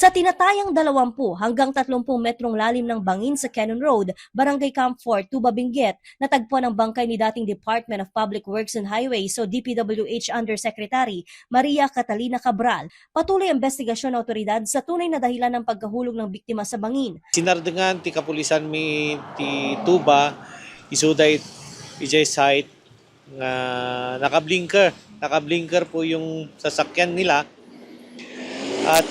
Sa tinatayang 20 hanggang 30 metrong lalim ng bangin sa Cannon Road, Barangay Camp 4, Tuba, Benguet, natagpuan ang bangkay ni dating Department of Public Works and Highways o DPWH Undersecretary Maria Catalina Cabral. Patuloy ang investigasyon ng otoridad sa tunay na dahilan ng pagkahulog ng biktima sa bangin. Sinardengan ti kapulisan mi ti Tuba isuday ijay site nga nakablinker po yung sasakyan nila. At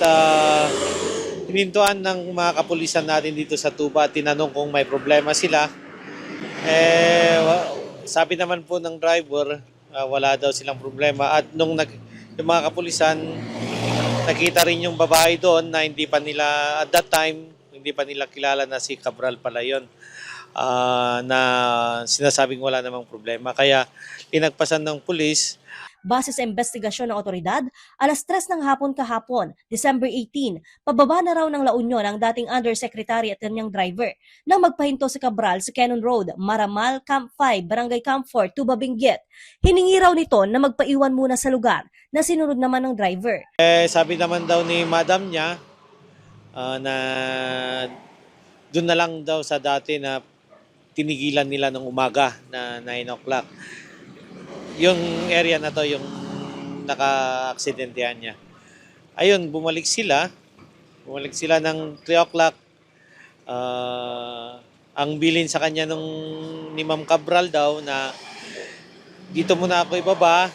hinintuan ng mga kapulisan natin dito sa Tuba, tinanong kung may problema sila. Sabi naman po ng driver, wala daw silang problema. At nung yung mga kapulisan, nakita rin yung babae doon na hindi pa nila, at that time, hindi pa nila kilala na si Cabral pala yun. Na sinasabing wala namang problema. Kaya pinagpasan ng pulis. Base sa investigasyon ng otoridad, alas 3 ng hapon kahapon, December 18, pababa na raw ng La Union ang dating undersecretary at kanyang driver nang magpahinto sa Cabral sa Cannon Road, Maramal, Camp 5, Barangay Camp 4, Tuba, Benguet. Hiningi raw nito na magpaiwan muna sa lugar na sinunod naman ng driver. Sabi naman daw ni madam niya na doon na lang daw sa dati na tinigilan nila ng umaga na 9 o'clock. Yung area na to, yung naka-aksidentihan niya. Ayun, bumalik sila ng 3 o'clock. Ang bilin sa kanya ni Ma'am Cabral daw na dito muna ako ibaba,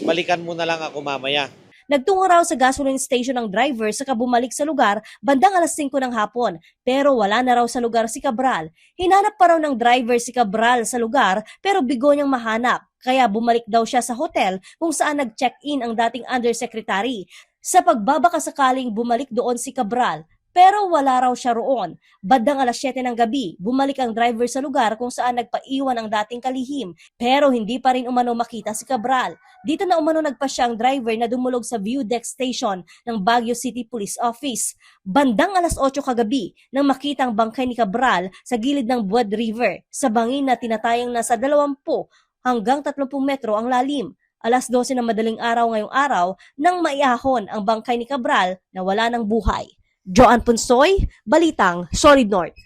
balikan mo na lang ako mamaya. Nagtungo raw sa gasoline station ng driver saka bumalik sa lugar bandang alas 5 ng hapon pero wala na raw sa lugar si Cabral. Hinanap pa raw ng driver si Cabral sa lugar pero bigo niyang mahanap kaya bumalik daw siya sa hotel kung saan nag-check-in ang dating undersecretary. Sa pagbabaka sakaling bumalik doon si Cabral pero wala raw siya roon. Bandang alas 7 ng gabi, bumalik ang driver sa lugar kung saan nagpaiwan ang dating kalihim pero hindi pa rin umano makita si Cabral. Dito na umano nagpasya ang driver na dumulog sa view deck station ng Baguio City Police Office. Bandang alas 8 kagabi nang makita ang bangkay ni Cabral sa gilid ng Buad River sa bangin na tinatayang nasa 20 hanggang 30 metro ang lalim. Alas 12 ng madaling araw ngayong araw nang maiahon ang bangkay ni Cabral na wala ng buhay. Joanne Punsoy, Balitang Solid North.